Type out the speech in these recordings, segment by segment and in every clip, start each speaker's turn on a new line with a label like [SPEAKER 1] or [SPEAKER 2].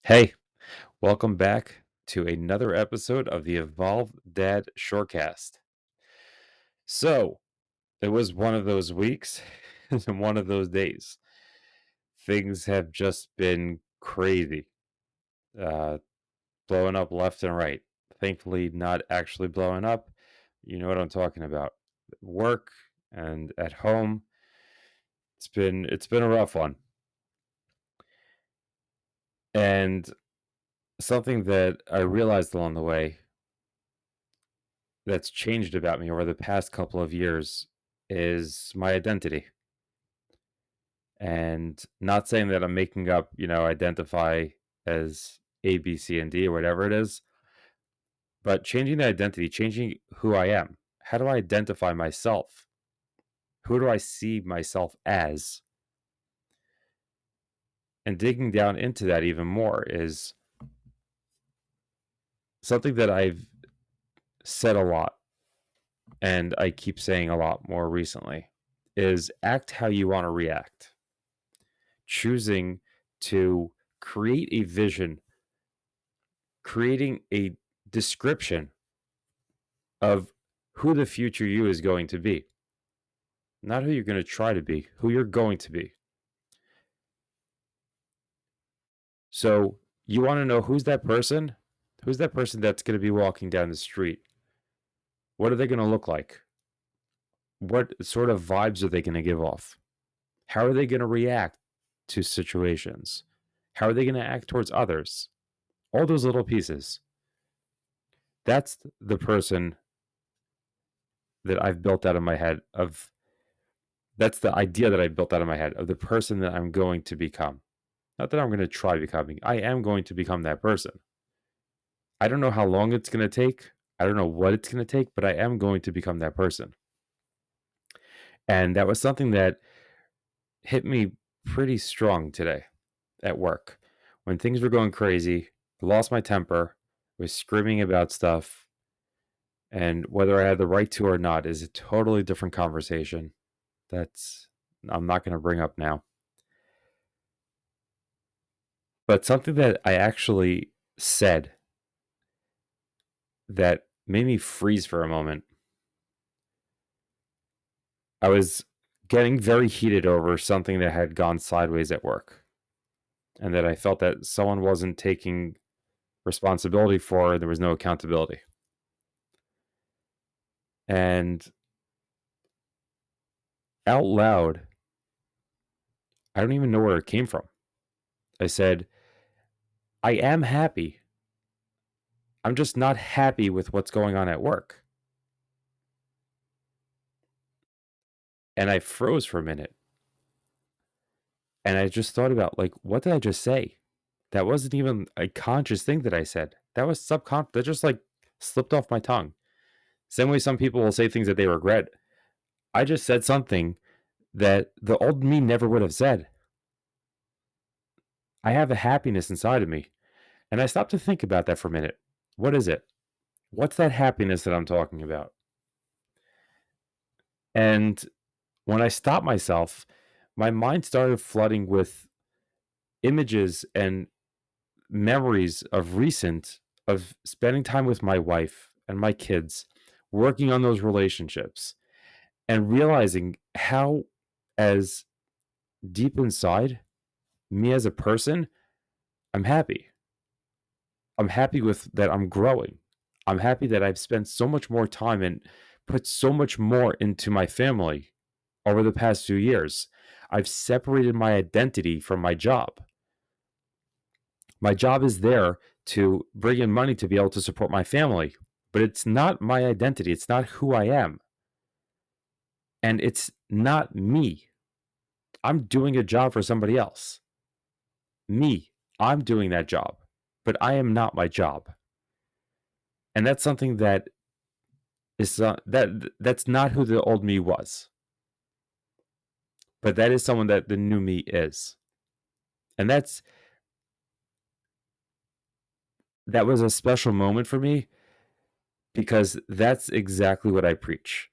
[SPEAKER 1] Hey, welcome back to another episode of the Evolved Dad Shortcast. So, it was one of those weeks and one of those days. Things have just been crazy, uh, blowing up left and right. Thankfully, not actually blowing up. You know what I'm talking about. Work and at home. It's been a rough one. And something that I realized along the way that's changed about me over the past couple of years is my identity. And not saying that I'm making up, identify as A, B, C, and D or whatever it is, but changing the identity, changing who I am. How do I identify myself? Who do I see myself as? And digging down into that even more is something that I've said a lot and I keep saying a lot more recently is act how you want to react. Choosing to create a vision, creating a description of who the future you is going to be. Not who you're going to try to be, who you're going to be. So, you want to know who's that person? Who's that person that's going to be walking down the street? What are they going to look like? What sort of vibes are they going to give off? How are they going to react to situations? How are they going to act towards others? All those little pieces. That's the person that I've built out of my head of that's the idea that I built out of my head of the person that I'm going to become. Not that I'm going to try becoming. I am going to become that person. I don't know how long it's going to take. I don't know what it's going to take, but I am going to become that person. And that was something that hit me pretty strong today at work. When things were going crazy, I lost my temper, was screaming about stuff, and whether I had the right to or not is a totally different conversation. That's I'm not going to bring up now. But something that I actually said that made me freeze for a moment. I was getting very heated over something that had gone sideways at work and that I felt that someone wasn't taking responsibility for, there was no accountability. And out loud, I don't even know where it came from. I said, I am happy. I'm just not happy with what's going on at work. And I froze for a minute. And I just thought about, like, what did I just say? That wasn't even a conscious thing that I said. That was subconscious. That just like slipped off my tongue. Same way some people will say things that they regret. I just said something that the old me never would have said. I have a happiness inside of me. And I stopped to think about that for a minute. What is it? What's that happiness that I'm talking about? And when I stopped myself, my mind started flooding with images and memories of recent of spending time with my wife and my kids, working on those relationships and realizing how as deep inside me as a person, I'm happy. I'm happy with that I'm growing. I'm happy that I've spent so much more time and put so much more into my family over the past few years. I've separated my identity from my job. My job is there to bring in money to be able to support my family, but it's not my identity. It's not who I am. And it's not me. I'm doing a job for somebody else. Me, I'm doing that job, but I am not my job. And that's something that is that's not who the old me was, but that is someone that the new me is. And that was a special moment for me because that's exactly what I preach.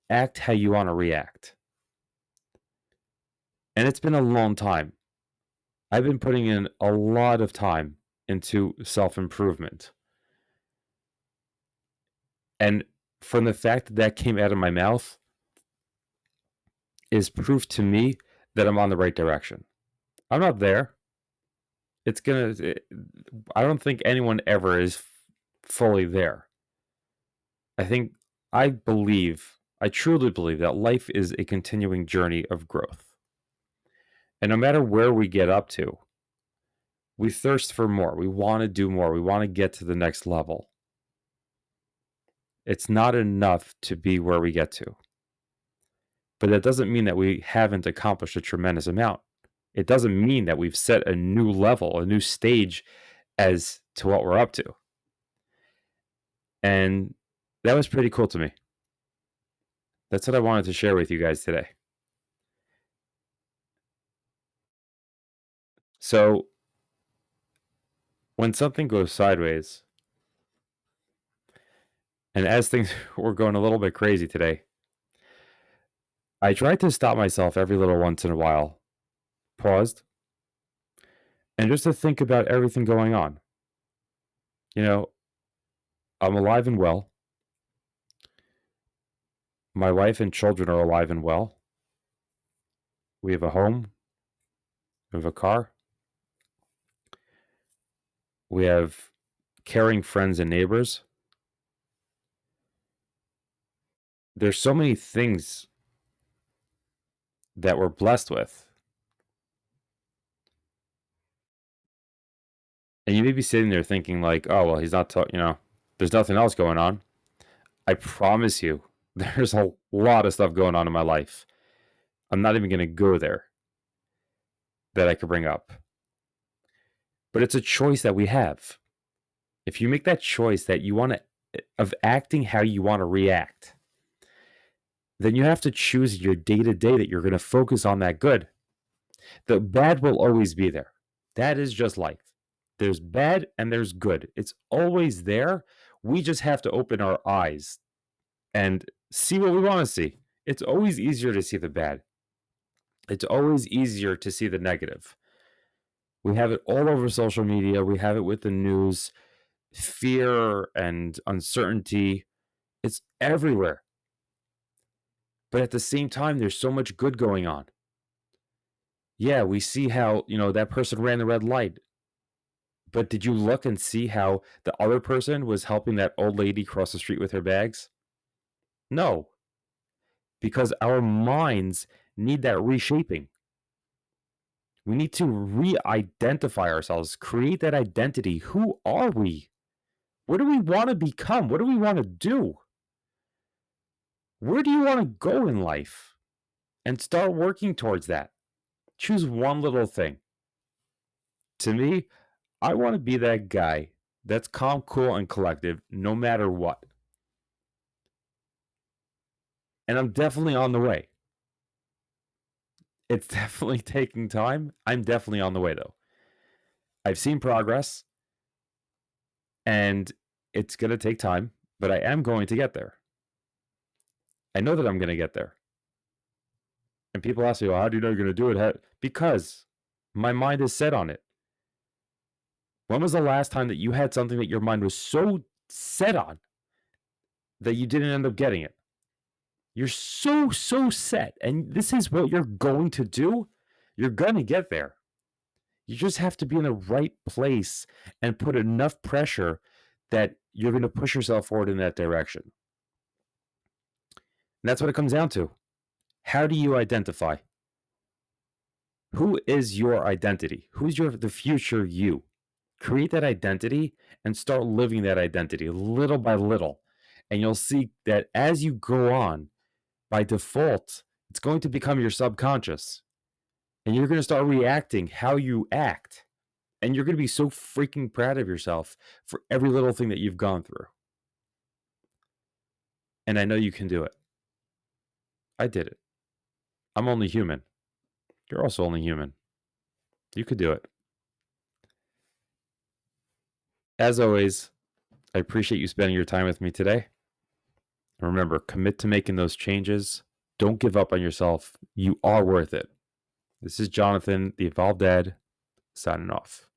[SPEAKER 1] Act how you want to react. And it's been a long time. I've been putting in a lot of time into self-improvement. And from the fact that that came out of my mouth is proof to me that I'm on the right direction. I'm not there. It's gonna. I don't think anyone ever is fully there. I think I truly believe that life is a continuing journey of growth. And no matter where we get up to, we thirst for more. We want to do more. We want to get to the next level. It's not enough to be where we get to. But that doesn't mean that we haven't accomplished a tremendous amount. It doesn't mean that we've set a new level, a new stage as to what we're up to. And that was pretty cool to me. That's what I wanted to share with you guys today. So, when something goes sideways, and as things were going a little bit crazy today, I tried to stop myself every little once in a while, paused, and just to think about everything going on. You know, I'm alive and well. My wife and children are alive and well. We have a home. We have a car. We have caring friends and neighbors. There's so many things that we're blessed with. And you may be sitting there thinking like, oh, well, he's not, there's nothing else going on. I promise you, there's a lot of stuff going on in my life. I'm not even going to go there that I could bring up. But it's a choice that we have. If you make that choice that you want to, of acting how you want to react, then you have to choose your day to day that you're going to focus on that good. The bad will always be there. That is just life. There's bad and there's good. It's always there. We just have to open our eyes and see what we want to see. It's always easier to see the bad. It's always easier to see the negative. We have it all over social media. We have it with the news. Fear and uncertainty. It's everywhere. But at the same time, there's so much good going on. Yeah, we see how, that person ran the red light. But did you look and see how the other person was helping that old lady cross the street with her bags? No, because our minds need that reshaping. We need to re-identify ourselves, create that identity. Who are we? What do we want to become? What do we want to do? Where do you want to go in life? And start working towards that. Choose one little thing. To me, I want to be that guy that's calm, cool, and collective no matter what. And I'm definitely on the way. It's definitely taking time. I'm definitely on the way, though. I've seen progress, and it's going to take time, but I am going to get there. I know that I'm going to get there. And people ask me, well, how do you know you're going to do it? Because my mind is set on it. When was the last time that you had something that your mind was so set on that you didn't end up getting it? You're so set, and this is what you're going to do. You're going to get there. You just have to be in the right place and put enough pressure that you're going to push yourself forward in that direction. And that's what it comes down to. How do you identify? Who is your identity? Who's the future you? Create that identity and start living that identity little by little. And you'll see that as you go on, by default, it's going to become your subconscious. And you're going to start reacting how you act. And you're going to be so freaking proud of yourself for every little thing that you've gone through. And I know you can do it. I did it. I'm only human. You're also only human. You could do it. As always, I appreciate you spending your time with me today. Remember, commit to making those changes. Don't give up on yourself. You are worth it. This is Jonathan, the Evolved Dad, signing off.